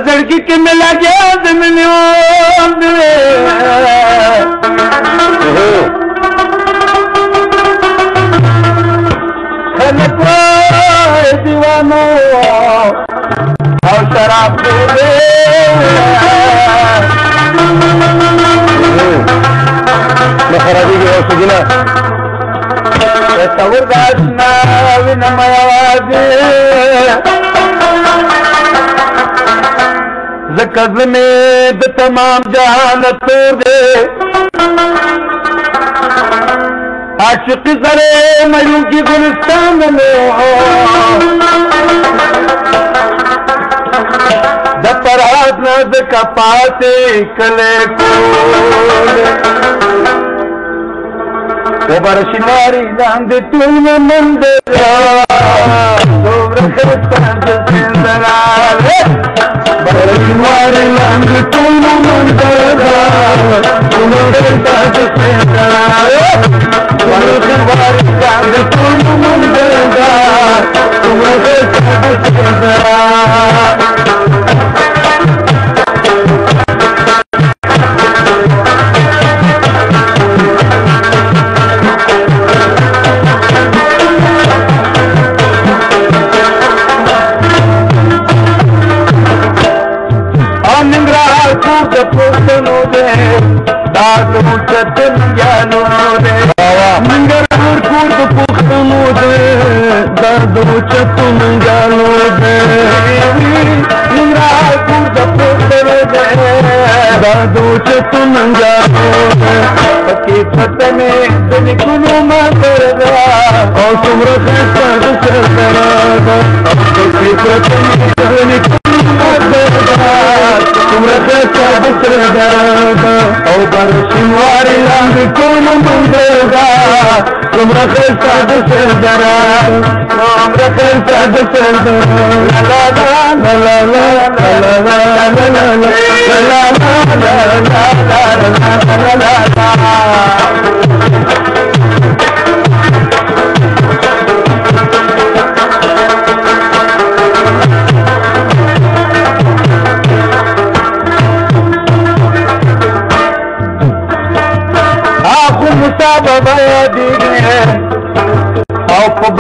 लड़की के मिला गया दीवानो और शराब खराबी की सजना सवरदासना विनमयावाद कज़ में तमाम जहान तो दे आशिक करे मयूं की गुलिस्तान में दपरात नद कपाते कले को बरशिमारी दांद तुम मंदिरा बरशिमारी दांद तुम मंदिरा बरशिमारी दांद तुम मंदिरा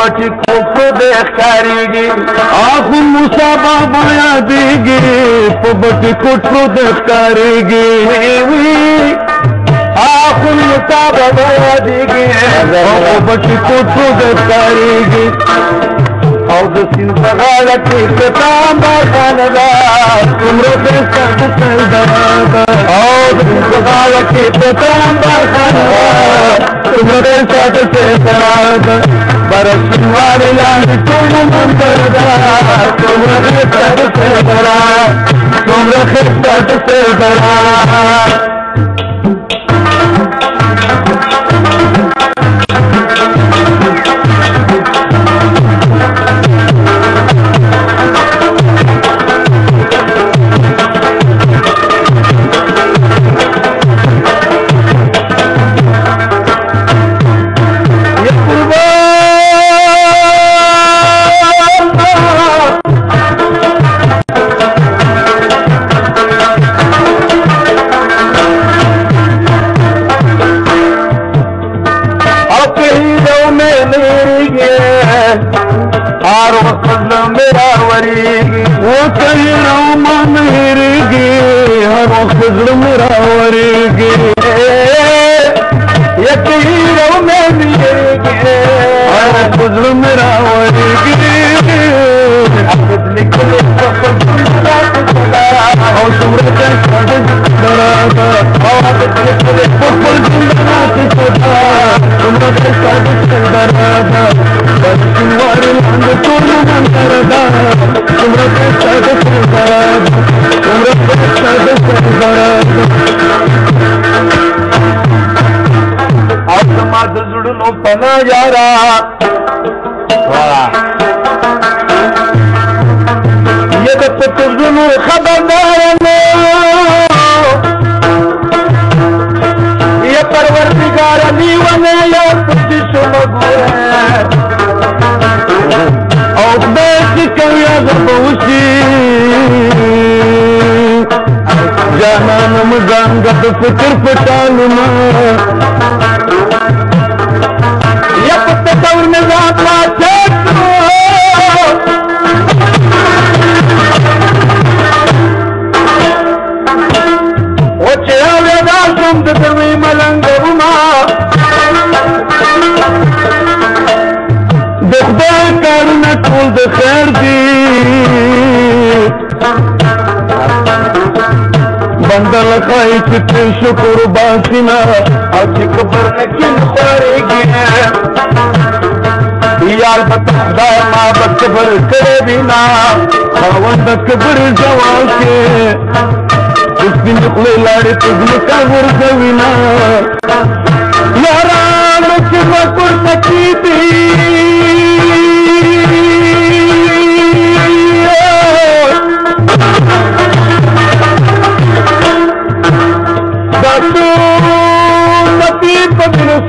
बची खूब देख कारीगी आँख मुसाबा बया देगी बची कुछ देख कारीगी आँख मुसाबा बया देगी बची कुछ देख कारीगी और सिंधगाड़ा के तांबा खानदा तुमरो से सब चलदा और सिंधगाड़ा के तांबा खानदा तुमरो से सब चलदा बरसवारे लाल तुम मंदरदा तुम रखत से बड़ा तुम रखत से बड़ा नजारा ये तो पुतुल खबरदार ये परवरदिगार दीवान या कुछ सुमगुए और बेच कया गबूसी गंगा तो फिक्र पटालूना या कुत्ते तौर में जाता चेतो ओ चेहरा वेदा सुम दरवी मलंगरुमा देखते करना टूल दे खैर दी बंदा लखाई चिट्ठी शुक्र बासिना आज खबर किन पड़ेगी यार बता माँ बच्चे भर करे बिना हवन कब्र जवान के उस दिन निकले लाड़े तुझने कब्र जवीना यारा मुझे मकुर सकी थी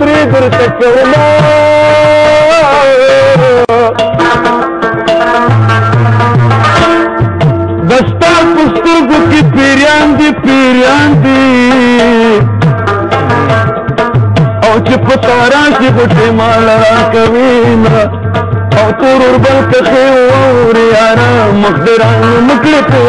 श्री गुरु चक्रमा दस्ता पुस्तक की पीरियांदी और चिप तारा की बुटे माला कवीना और तूर बल के और यारा मखदरान मुकले पे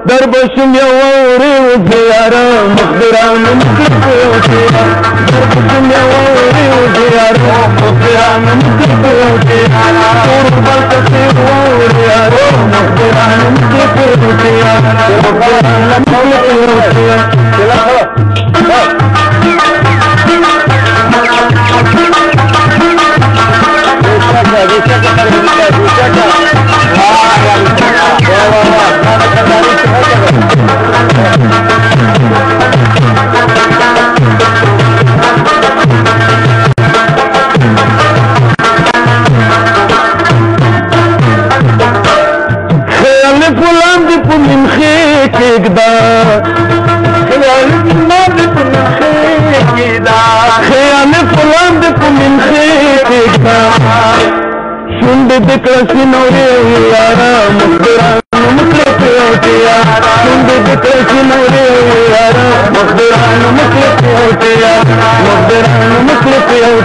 دربشم يوري وزيارة مخبران مكتوتيا دربشم يوري وزيارة مخبران مكتوتيا قرب الكثير وزيارة مخبران مكتوتيا مخبران مكتوتيا दिक्कसी नौरे यारा मखदरान मुकले पे यारा सुंदे दिक्कसी नौरे यारा मखदरान मुकले पे यारा मखदरान मुकले पे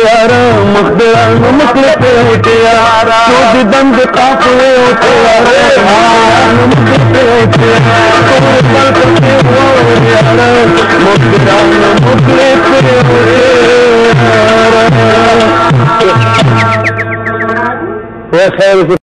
यारा मखदरान मुकले पे यारा खुद दंड काफले यारा मुकले पे यारा मखदरान मुकले पे खैर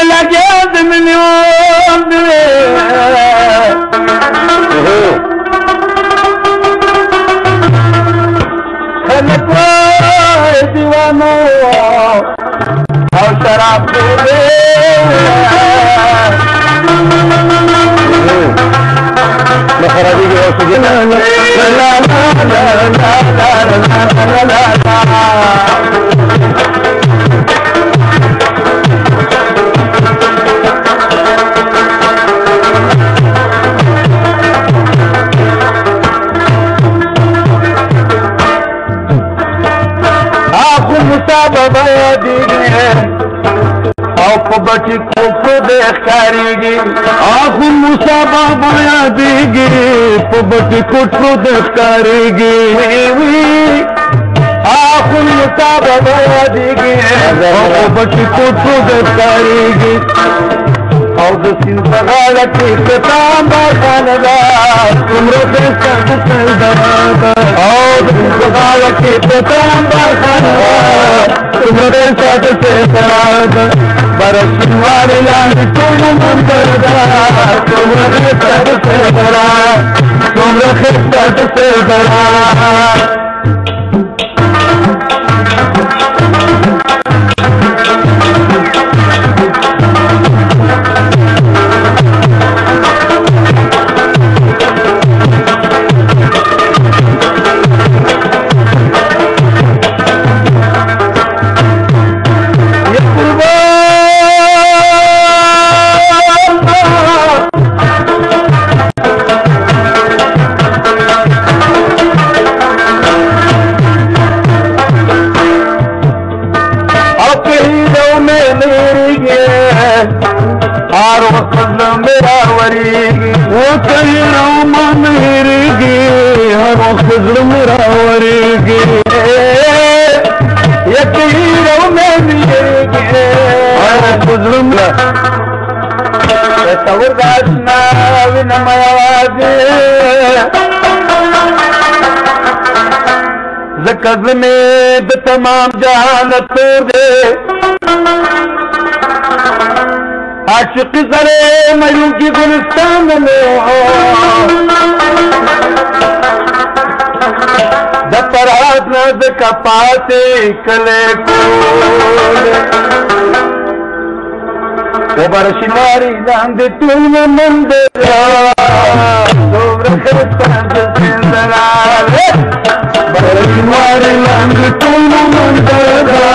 لګیا د مليون دی خلک وای دیوانو او شراب دی خرابيږي او څه لا لا لا لا اخو مصابه یادیږي او په بچی کوکو د ښکاریږي اخو مصابه یادیږي په بچی کوکو د ښکاریږي اخو مصابه یادیږي او په بچی کوکو د ښکاریږي او د سیند په غاړه کې ستامبر خانه ده څومره ښایسته د سیندره ده او د سیند په غاړه کې ستامبر خانه ده څومره ښایسته د سیندره ده برشنوارې لاندې ټول منظر ده څومره ښایسته د سیندره څومره ښایسته د سیندره मेरा वरीगी वो कहीं रामा मेरेगी हर वक्त मेरा वरीगी यकीन रो में मेरेगी हर वक्त मेरा तवरदासना विनमयावाजे ज़कज़ में द तमाम जहानत दे आशिक सरे मयूं की गुलिस्तान में दपरात नद कपाते कले को वो बरशिनारी दांद तुम मंदिरा बरशिनारी दांद तुम मंदिरा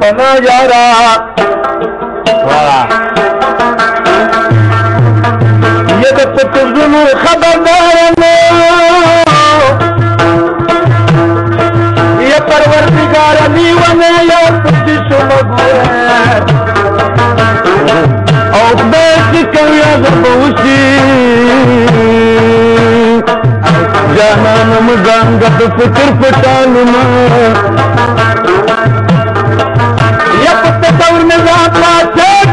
पना यारा ये तो पुतुल खबरदार ये परवरदिगार दीवाने या पुतिशो और बेच के या जबूसी جانان مزانگا تو فکر پٹالنا یا پتہ دور نظام پاچت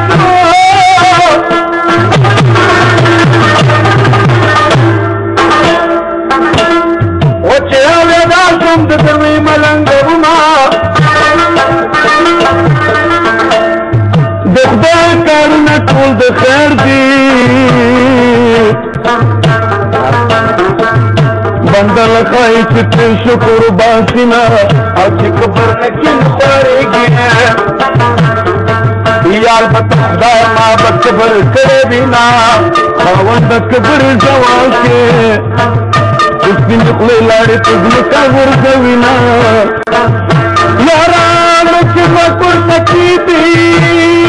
وچه آویدا شم دروی ملنگ روما دخدای کارنا ټول د خیر دی بندل خواهی چی تر شکر باسینا او چی کبر نکن خواریگی یال بتخدای ما بکبر کرے بینا خواند کبر جوان کے اس دن اخلی لاری تزمکا ورزوینا یاران چی مکر سکی دی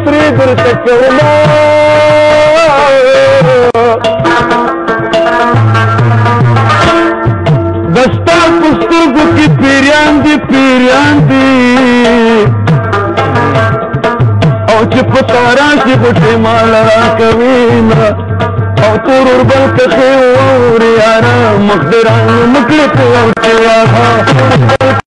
سری در تکولا دستا پسترگو کی پیریان دی او چی پتاران شی خوشی مالا کوینا او تور اربل کخی ووری یارا مقدران مکلی پیوٹی یارا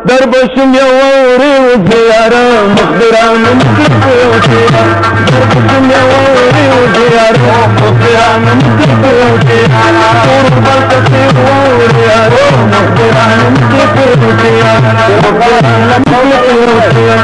در بشم یوری وزیارا مخبران مکلفوتیا در بشم یوری وزیارا مخبران مکلفوتیا قربال کسی وریارا مخبران مکلفوتیا مخبران مکلفوتیا